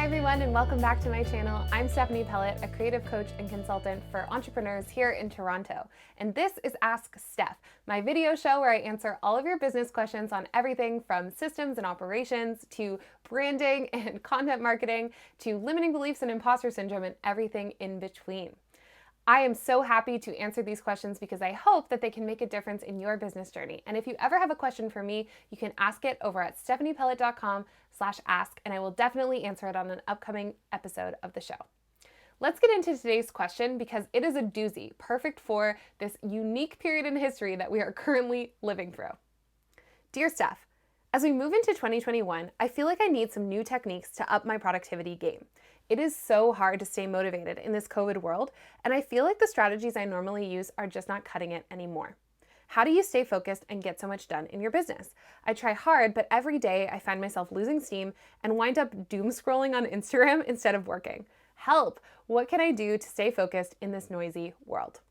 Hi everyone, and welcome back to my channel. I'm Stephanie Pellet, a creative coach and consultant for entrepreneurs here in Toronto. And this is Ask Steph, my video show where I answer all of your business questions on everything from systems and operations to branding and content marketing to limiting beliefs and imposter syndrome and everything in between. I am so happy to answer these questions because I hope that they can make a difference in your business journey. And if you ever have a question for me, you can ask it over at stephaniepellet.com/ask, and I will definitely answer it on an upcoming episode of the show. Let's get into today's question because it is a doozy, perfect for this unique period in history that we are currently living through. Dear Steph, as we move into 2021, I feel like I need some new techniques to up my productivity game. It is so hard to stay motivated in this COVID world, and I feel like the strategies I normally use are just not cutting it anymore. How do you stay focused and get so much done in your business? I try hard, but every day I find myself losing steam and wind up doom scrolling on Instagram instead of working. Help! What can I do to stay focused in this noisy world?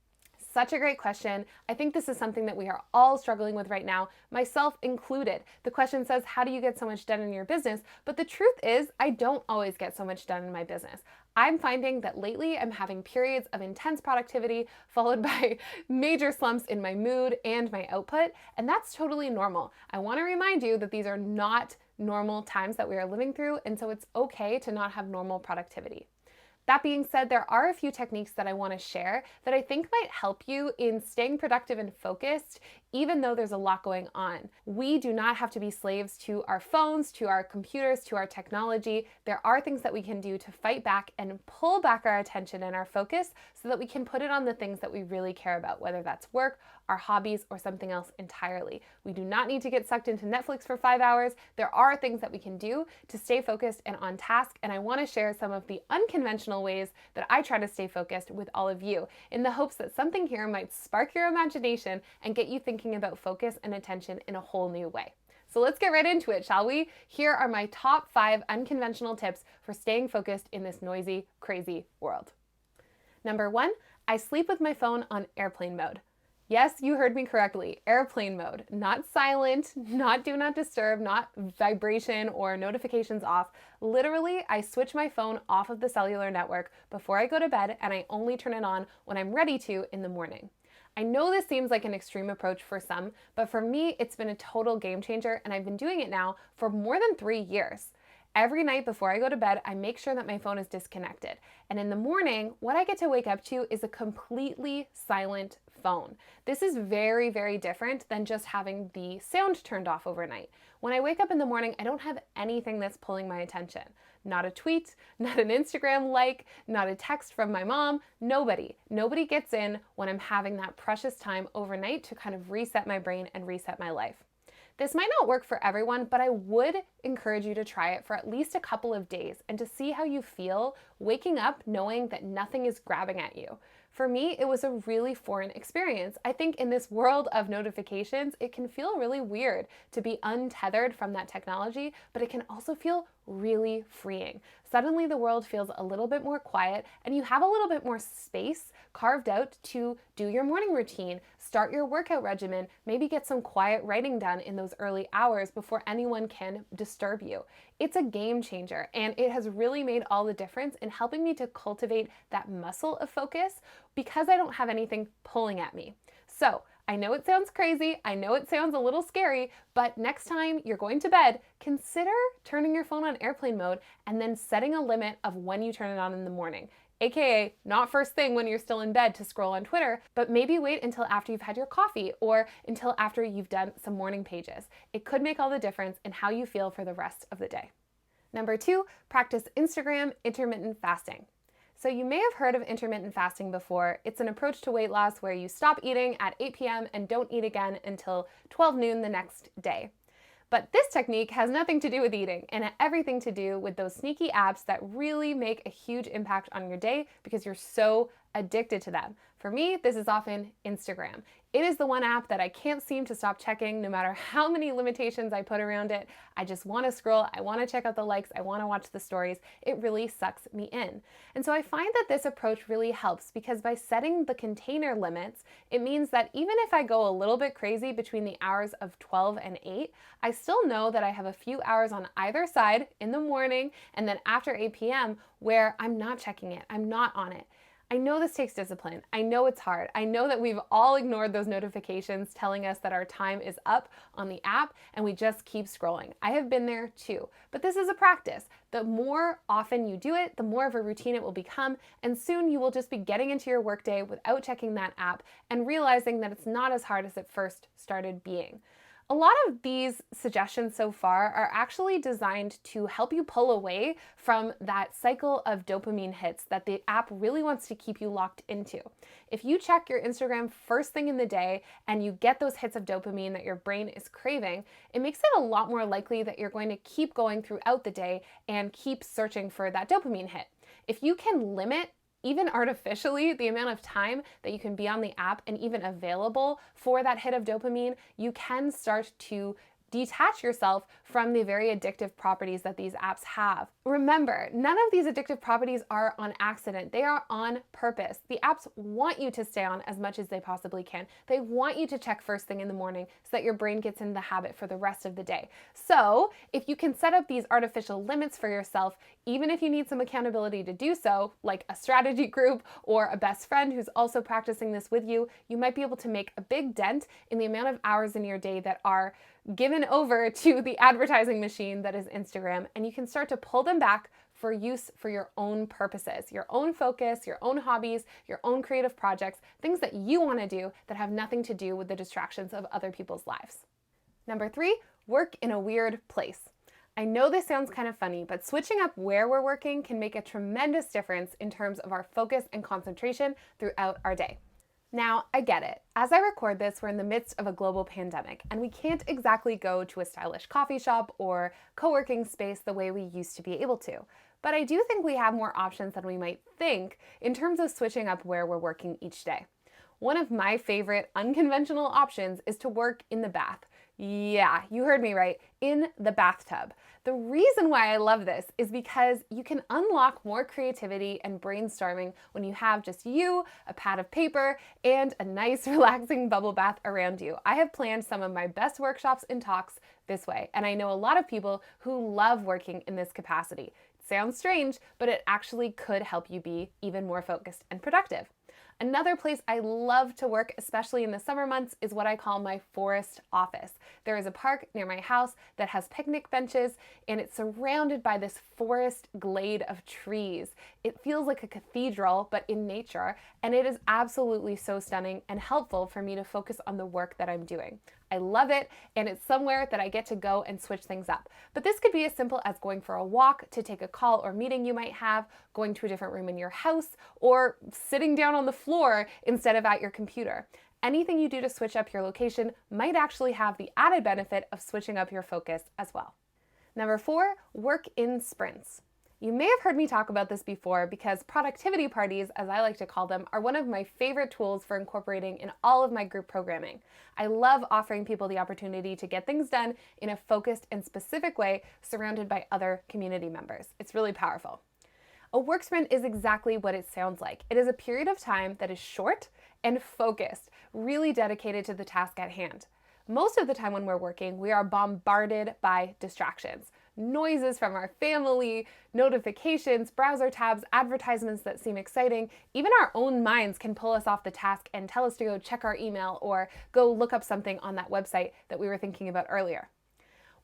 Such a great question. I think this is something that we are all struggling with right now, myself included. The question says, how do you get so much done in your business? But the truth is, I don't always get so much done in my business. I'm finding that lately I'm having periods of intense productivity followed by major slumps in my mood and my output, and that's totally normal. I want to remind you that these are not normal times that we are living through, and so it's okay to not have normal productivity. That being said, there are a few techniques that I want to share that I think might help you in staying productive and focused, even though there's a lot going on. We do not have to be slaves to our phones, to our computers, to our technology. There are things that we can do to fight back and pull back our attention and our focus so that we can put it on the things that we really care about, whether that's work, our hobbies, or something else entirely. We do not need to get sucked into Netflix for 5 hours. There are things that we can do to stay focused and on task, and I want to share some of the unconventional ways that I try to stay focused with all of you in the hopes that something here might spark your imagination and get you thinking about focus and attention in a whole new way. So let's get right into it, shall we? Here are my top 5 unconventional tips for staying focused in this noisy, crazy world. Number 1, I sleep with my phone on airplane mode. Yes, you heard me correctly, airplane mode, not silent, not do not disturb, not vibration or notifications off. Literally, I switch my phone off of the cellular network before I go to bed, and I only turn it on when I'm ready to in the morning. I know this seems like an extreme approach for some, but for me, it's been a total game changer, and I've been doing it now for more than 3 years. Every night before I go to bed, I make sure that my phone is disconnected. And in the morning, what I get to wake up to is a completely silent phone. This is very, very different than just having the sound turned off overnight. When I wake up in the morning, I don't have anything that's pulling my attention. Not a tweet, not an Instagram like, not a text from my mom, nobody. Nobody gets in when I'm having that precious time overnight to kind of reset my brain and reset my life. This might not work for everyone, but I would encourage you to try it for at least a couple of days and to see how you feel waking up knowing that nothing is grabbing at you. For me, it was a really foreign experience. I think in this world of notifications, it can feel really weird to be untethered from that technology, but it can also feel really freeing. Suddenly the world feels a little bit more quiet and you have a little bit more space carved out to do your morning routine, start your workout regimen, maybe get some quiet writing done in those early hours before anyone can disturb you. It's a game changer, and it has really made all the difference in helping me to cultivate that muscle of focus because I don't have anything pulling at me. So I know it sounds crazy, I know it sounds a little scary, but next time you're going to bed, consider turning your phone on airplane mode and then setting a limit of when you turn it on in the morning. AKA, not first thing when you're still in bed to scroll on Twitter, but maybe wait until after you've had your coffee or until after you've done some morning pages. It could make all the difference in how you feel for the rest of the day. Number 2, practice Instagram intermittent fasting. So you may have heard of intermittent fasting before. It's an approach to weight loss where you stop eating at 8 p.m. and don't eat again until 12 noon the next day. But this technique has nothing to do with eating and everything to do with those sneaky apps that really make a huge impact on your day because you're so addicted to them. For me, this is often Instagram. It is the one app that I can't seem to stop checking no matter how many limitations I put around it. I just want to scroll, I want to check out the likes, I want to watch the stories. It really sucks me in. And so I find that this approach really helps because by setting the container limits, it means that even if I go a little bit crazy between the hours of 12 and 8, I still know that I have a few hours on either side in the morning and then after 8 p.m. where I'm not checking it, I'm not on it. I know this takes discipline. I know it's hard. I know that we've all ignored those notifications telling us that our time is up on the app and we just keep scrolling. I have been there too, but this is a practice. The more often you do it, the more of a routine it will become, and soon you will just be getting into your workday without checking that app and realizing that it's not as hard as it first started being. A lot of these suggestions so far are actually designed to help you pull away from that cycle of dopamine hits that the app really wants to keep you locked into. If you check your Instagram first thing in the day and you get those hits of dopamine that your brain is craving, it makes it a lot more likely that you're going to keep going throughout the day and keep searching for that dopamine hit. If you can limit even artificially, the amount of time that you can be on the app and even available for that hit of dopamine, you can start to detach yourself from the very addictive properties that these apps have. Remember, none of these addictive properties are on accident. They are on purpose. The apps want you to stay on as much as they possibly can. They want you to check first thing in the morning so that your brain gets in the habit for the rest of the day. So if you can set up these artificial limits for yourself, even if you need some accountability to do so, like a strategy group or a best friend who's also practicing this with you, you might be able to make a big dent in the amount of hours in your day that are given over to the advertising machine that is Instagram, and you can start to pull them back for use for your own purposes, your own focus, your own hobbies, your own creative projects, things that you want to do that have nothing to do with the distractions of other people's lives. Number 3, work in a weird place. I know this sounds kind of funny, but switching up where we're working can make a tremendous difference in terms of our focus and concentration throughout our day. Now, I get it. As I record this, we're in the midst of a global pandemic, and we can't exactly go to a stylish coffee shop or co-working space the way we used to be able to. But I do think we have more options than we might think in terms of switching up where we're working each day. One of my favorite unconventional options is to work in the bath. Yeah, you heard me right, in the bathtub. The reason why I love this is because you can unlock more creativity and brainstorming when you have just you, a pad of paper, and a nice relaxing bubble bath around you. I have planned some of my best workshops and talks this way, and I know a lot of people who love working in this capacity. It sounds strange, but it actually could help you be even more focused and productive. Another place I love to work, especially in the summer months, is what I call my forest office. There is a park near my house that has picnic benches, and it's surrounded by this forest glade of trees. It feels like a cathedral, but in nature, and it is absolutely so stunning and helpful for me to focus on the work that I'm doing. I love it, and it's somewhere that I get to go and switch things up. But this could be as simple as going for a walk to take a call or meeting you might have, going to a different room in your house, or sitting down on the floor instead of at your computer. Anything you do to switch up your location might actually have the added benefit of switching up your focus as well. Number 4, work in sprints. You may have heard me talk about this before because productivity parties, as I like to call them, are one of my favorite tools for incorporating in all of my group programming. I love offering people the opportunity to get things done in a focused and specific way surrounded by other community members. It's really powerful. A work sprint is exactly what it sounds like. It is a period of time that is short and focused, really dedicated to the task at hand. Most of the time when we're working, we are bombarded by distractions. Noises from our family, notifications, browser tabs, advertisements that seem exciting. Even our own minds can pull us off the task and tell us to go check our email or go look up something on that website that we were thinking about earlier.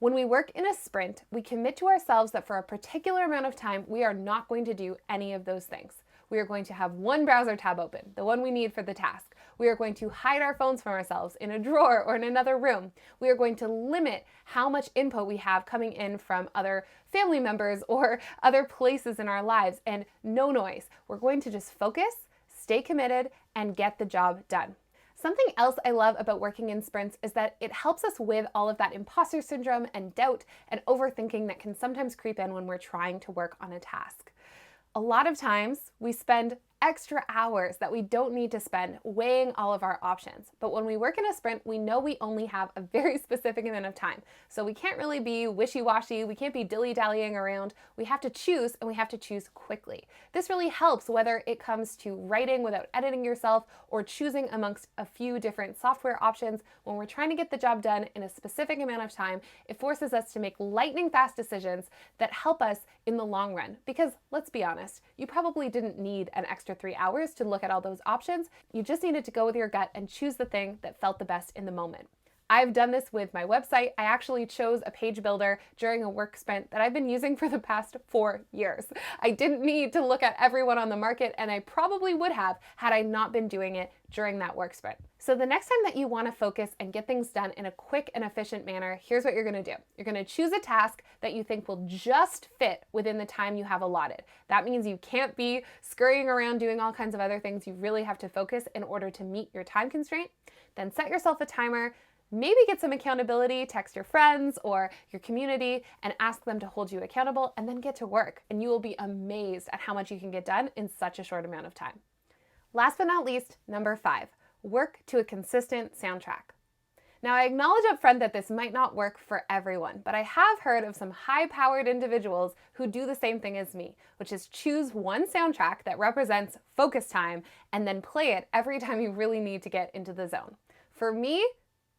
When we work in a sprint, we commit to ourselves that for a particular amount of time, we are not going to do any of those things. We are going to have one browser tab open, the one we need for the task. We are going to hide our phones from ourselves in a drawer or in another room. We are going to limit how much input we have coming in from other family members or other places in our lives, and no noise. We're going to just focus, stay committed, and get the job done. Something else I love about working in sprints is that it helps us with all of that imposter syndrome and doubt and overthinking that can sometimes creep in when we're trying to work on a task. A lot of times we spend extra hours that we don't need to spend weighing all of our options. But when we work in a sprint, we know we only have a very specific amount of time. So we can't really be wishy-washy, we can't be dilly-dallying around. We have to choose, and we have to choose quickly. This really helps whether it comes to writing without editing yourself or choosing amongst a few different software options. When we're trying to get the job done in a specific amount of time, it forces us to make lightning fast decisions that help us in the long run. Because let's be honest, you probably didn't need an extra 3 hours to look at all those options. You just needed to go with your gut and choose the thing that felt the best in the moment. I've done this with my website. I actually chose a page builder during a work sprint that I've been using for the past 4 years. I didn't need to look at everyone on the market, and I probably would have had I not been doing it during that work sprint. So the next time that you want to focus and get things done in a quick and efficient manner, here's what you're going to do. You're going to choose a task that you think will just fit within the time you have allotted. That means you can't be scurrying around doing all kinds of other things. You really have to focus in order to meet your time constraint. Then set yourself a timer. Maybe get some accountability, text your friends or your community and ask them to hold you accountable, and then get to work. And you will be amazed at how much you can get done in such a short amount of time. Last but not least, number 5, work to a consistent soundtrack. Now, I acknowledge up front that this might not work for everyone, but I have heard of some high-powered individuals who do the same thing as me, which is choose one soundtrack that represents focus time and then play it every time you really need to get into the zone. For me,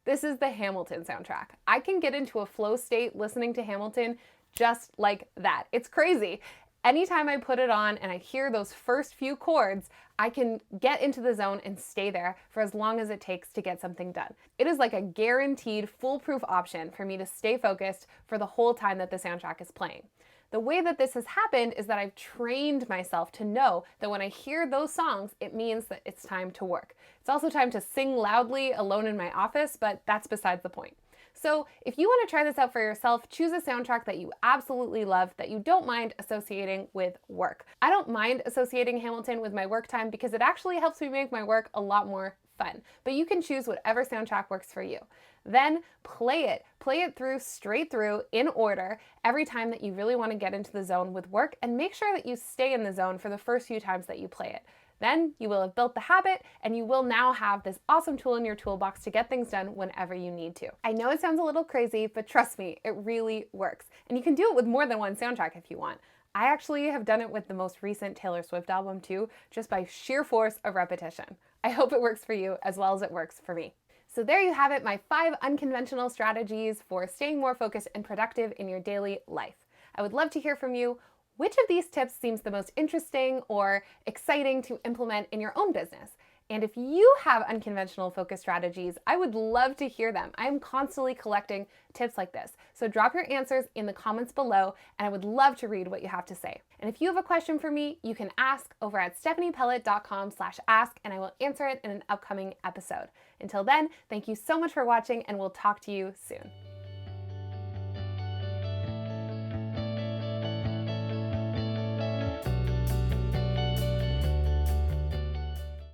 this is the Hamilton soundtrack. I can get into a flow state listening to Hamilton just like that. It's crazy. Anytime I put it on and I hear those first few chords, I can get into the zone and stay there for as long as it takes to get something done. It is like a guaranteed foolproof option for me to stay focused for the whole time that the soundtrack is playing. The way that this has happened is that I've trained myself to know that when I hear those songs, it means that it's time to work. It's also time to sing loudly alone in my office, but that's besides the point. So if you want to try this out for yourself, choose a soundtrack that you absolutely love, that you don't mind associating with work. I don't mind associating Hamilton with my work time because it actually helps me make my work a lot more fun. But you can choose whatever soundtrack works for you. Then play it through, straight through, in order, every time that you really want to get into the zone with work, and make sure that you stay in the zone for the first few times that you play it. Then you will have built the habit, and you will now have this awesome tool in your toolbox to get things done whenever you need to. I know it sounds a little crazy, but trust me, it really works. And you can do it with more than one soundtrack if you want. I actually have done it with the most recent Taylor Swift album too, just by sheer force of repetition. I hope it works for you as well as it works for me. So there you have it, my 5 unconventional strategies for staying more focused and productive in your daily life. I would love to hear from you. Which of these tips seems the most interesting or exciting to implement in your own business? And if you have unconventional focus strategies, I would love to hear them. I am constantly collecting tips like this. So drop your answers in the comments below, and I would love to read what you have to say. And if you have a question for me, you can ask over at stephaniepellett.com/ask, and I will answer it in an upcoming episode. Until then, thank you so much for watching, and we'll talk to you soon.